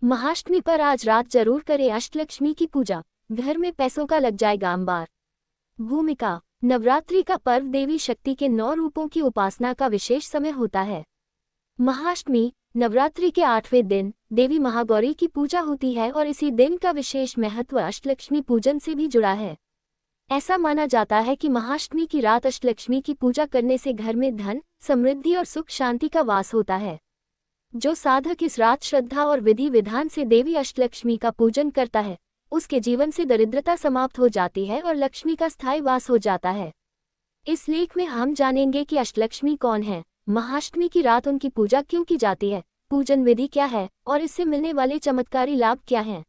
महाअष्टमी पर आज रात जरूर करें अष्टलक्ष्मी की पूजा, घर में पैसों का लग जाएगा अंबार। भूमिका। नवरात्रि का पर्व देवी शक्ति के 9 रूपों की उपासना का विशेष समय होता है। महाअष्टमी नवरात्रि के 8वें दिन देवी महागौरी की पूजा होती है और इसी दिन का विशेष महत्व अष्टलक्ष्मी पूजन से भी जुड़ा है। ऐसा माना जाता है कि महाअष्टमी की रात अष्टलक्ष्मी की पूजा करने से घर में धन, समृद्धि और सुख शांति का वास होता है। जो साधक इस रात श्रद्धा और विधि विधान से देवी अष्टलक्ष्मी का पूजन करता है, उसके जीवन से दरिद्रता समाप्त हो जाती है और लक्ष्मी का स्थायी वास हो जाता है। इस लेख में हम जानेंगे कि अष्टलक्ष्मी कौन है, महाअष्टमी की रात उनकी पूजा क्यों की जाती है, पूजन विधि क्या है और इससे मिलने वाले चमत्कारी लाभ क्या हैं।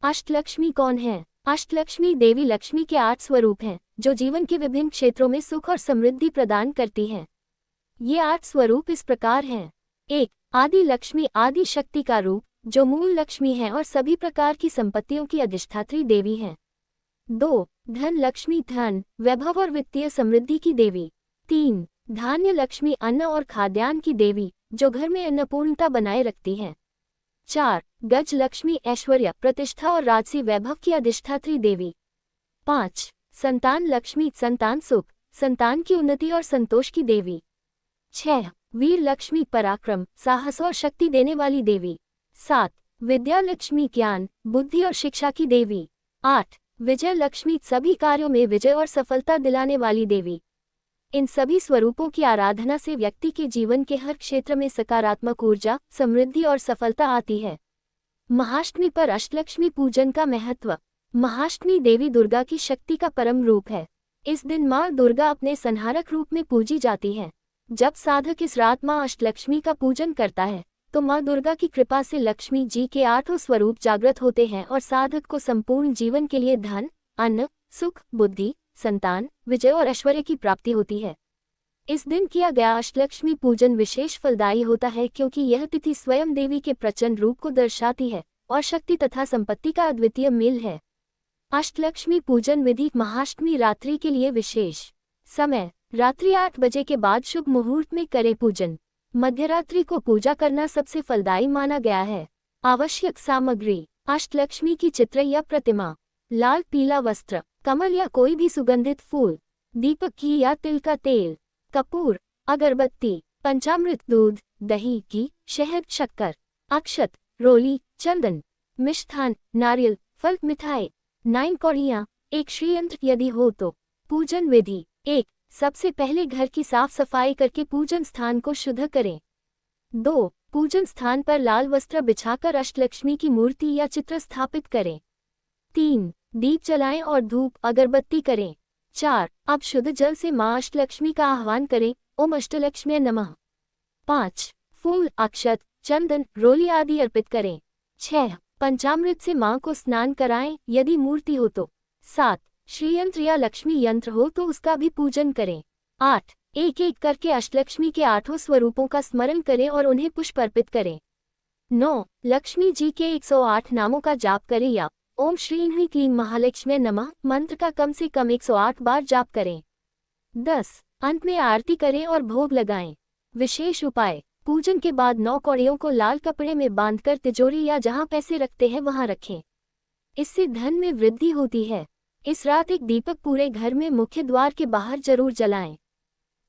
अष्टलक्ष्मी कौन है? अष्टलक्ष्मी देवी लक्ष्मी के 8 स्वरूप हैं, जो जीवन के विभिन्न क्षेत्रों में सुख और समृद्धि प्रदान करती हैं। ये 8 स्वरूप इस प्रकार हैं। 1. आदि लक्ष्मी आदि शक्ति का रूप, जो मूल लक्ष्मी है और सभी प्रकार की संपत्तियों की अधिष्ठात्री देवी हैं। 2. धन लक्ष्मी धन, वैभव और वित्तीय समृद्धि की देवी। 3. धान्य लक्ष्मी अन्न और खाद्यान्न की देवी, जो घर में अन्नपूर्णता बनाए रखती है। 4. गज लक्ष्मी ऐश्वर्य, प्रतिष्ठा और राजसी वैभव की अधिष्ठात्री देवी। 5. संतान लक्ष्मी संतान सुख, संतान की उन्नति और संतोष की देवी। 6. वीर लक्ष्मी पराक्रम, साहस और शक्ति देने वाली देवी। 7. विद्या लक्ष्मी ज्ञान, बुद्धि और शिक्षा की देवी। 8. विजय लक्ष्मी सभी कार्यों में विजय और सफलता दिलाने वाली देवी। इन सभी स्वरूपों की आराधना से व्यक्ति के जीवन के हर क्षेत्र में सकारात्मक ऊर्जा, समृद्धि और सफलता आती है। महाअष्टमी पर अष्टलक्ष्मी पूजन का महत्व। महाअष्टमी देवी दुर्गा की शक्ति का परम रूप है। इस दिन माँ दुर्गा अपने संहारक रूप में पूजी जाती है। जब साधक इस रात माँ अष्टलक्ष्मी का पूजन करता है, तो माँ दुर्गा की कृपा से लक्ष्मी जी के 8 स्वरूप जागृत होते हैं और साधक को संपूर्ण जीवन के लिए धन, अन्न, सुख, बुद्धि, संतान, विजय और ऐश्वर्य की प्राप्ति होती है। इस दिन किया गया अष्टलक्ष्मी पूजन विशेष फलदायी होता है क्योंकि यह तिथि स्वयं देवी के प्रचंड रूप को दर्शाती है और शक्ति तथा संपत्ति का अद्वितीय मेल है। अष्टलक्ष्मी पूजन विधि। महाअष्टमी रात्रि के लिए विशेष समय। रात्रि 8 बजे के बाद शुभ मुहूर्त में करें पूजन। मध्यरात्रि को पूजा करना सबसे फलदायी माना गया है। आवश्यक सामग्री। अष्टलक्ष्मी की चित्र या प्रतिमा, लाल पीला वस्त्र, कमल या कोई भी सुगंधित फूल, दीपक घी या तिल का तेल, कपूर, अगरबत्ती, पंचामृत दूध, दही, घी, शहद, शक्कर, अक्षत, रोली, चंदन, मिष्ठान, नारियल, फल, मिठाई, 9 कौड़ियाँ, एक श्रीयंत्र यदि हो तो। पूजन विधि। 1. सबसे पहले घर की साफ सफाई करके पूजन स्थान को शुद्ध करें। 2. पूजन स्थान पर लाल वस्त्र बिछाकर अष्टलक्ष्मी की मूर्ति या चित्र स्थापित करें। 3. दीप जलाएं और धूप अगरबत्ती करें। 4. अब शुद्ध जल से माँ अष्टलक्ष्मी का आह्वान करें, ओम अष्टलक्ष्म्यै नमः। 5. फूल, अक्षत, चंदन, रोली आदि अर्पित करें। 6. पंचामृत से माँ को स्नान कराएं यदि मूर्ति हो तो। 7. श्रीयंत्र या लक्ष्मी यंत्र हो तो उसका भी पूजन करें। 8. एक एक करके अष्टलक्ष्मी के 8 स्वरूपों का स्मरण करें और उन्हें पुष्प अर्पित करें। 9. लक्ष्मी जी के 108 नामों का जाप करें या ओम श्रीं ह्रीं क्लीं महालक्ष्म्यै नमः मंत्र का कम से कम 108 बार जाप करें। 10. अंत में आरती करें और भोग लगाएं। विशेष उपाय। पूजन के बाद 9 कौड़ियों को लाल कपड़े में बांधकर तिजोरी या जहां पैसे रखते हैं वहां रखें। इससे धन में वृद्धि होती है। इस रात एक दीपक पूरे घर में मुख्य द्वार के बाहर जरूर जलाएं।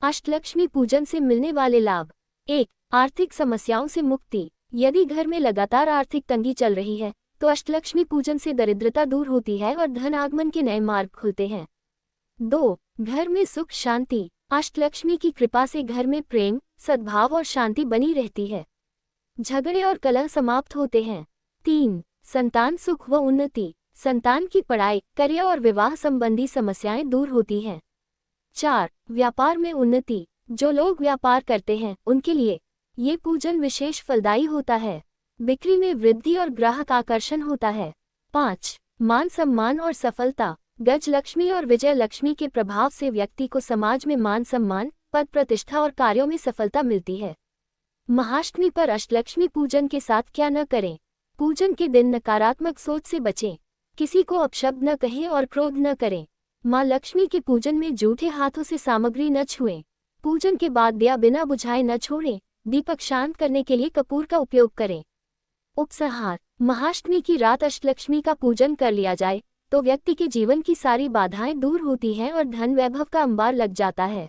अष्टलक्ष्मी पूजन से मिलने वाले लाभ। 1. आर्थिक समस्याओं से मुक्ति। यदि घर में लगातार आर्थिक तंगी चल रही है, तो अष्टलक्ष्मी पूजन से दरिद्रता दूर होती है और धन आगमन के नए मार्ग खुलते हैं। 2. घर में सुख शांति। अष्टलक्ष्मी की कृपा से घर में प्रेम, सद्भाव और शांति बनी रहती है। झगड़े और कलह समाप्त होते हैं। 3. संतान सुख व उन्नति। संतान की पढ़ाई, करियर और विवाह संबंधी समस्याएं दूर होती हैं। 4. व्यापार में उन्नति। जो लोग व्यापार करते हैं उनके लिए ये पूजन विशेष फलदायी होता है। बिक्री में वृद्धि और ग्राहक आकर्षण होता है। 5. मान सम्मान और सफलता। गज लक्ष्मी और विजय लक्ष्मी के प्रभाव से व्यक्ति को समाज में मान सम्मान, पद प्रतिष्ठा और कार्यों में सफलता मिलती है। महाअष्टमी पर अष्टलक्ष्मी पूजन के साथ क्या न करें। पूजन के दिन नकारात्मक सोच से बचें। किसी को अपशब्द न कहें और क्रोध न करें। माँ लक्ष्मी के पूजन में जूठे हाथों से सामग्री न छुएं। पूजन के बाद दिया बिना बुझाए न छोड़ें। दीपक शांत करने के लिए कपूर का उपयोग करें। उपसंहार। महाअष्टमी की रात अष्टलक्ष्मी का पूजन कर लिया जाए तो व्यक्ति के जीवन की सारी बाधाएं दूर होती हैं और धन वैभव का अंबार लग जाता है।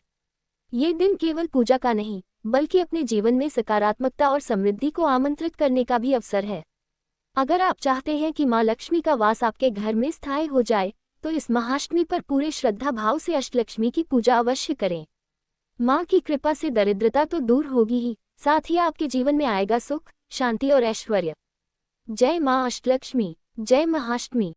ये दिन केवल पूजा का नहीं बल्कि अपने जीवन में सकारात्मकता और समृद्धि को आमंत्रित करने का भी अवसर है। अगर आप चाहते हैं कि माँ लक्ष्मी का वास आपके घर में स्थायी हो जाए तो इस महाअष्टमी पर पूरे श्रद्धा भाव से अष्टलक्ष्मी की पूजा अवश्य करें। माँ की कृपा से दरिद्रता तो दूर होगी ही, साथ ही आपके जीवन में आएगा सुख, शांति और ऐश्वर्य। जय माँ अष्टलक्ष्मी, जय महाअष्टमी।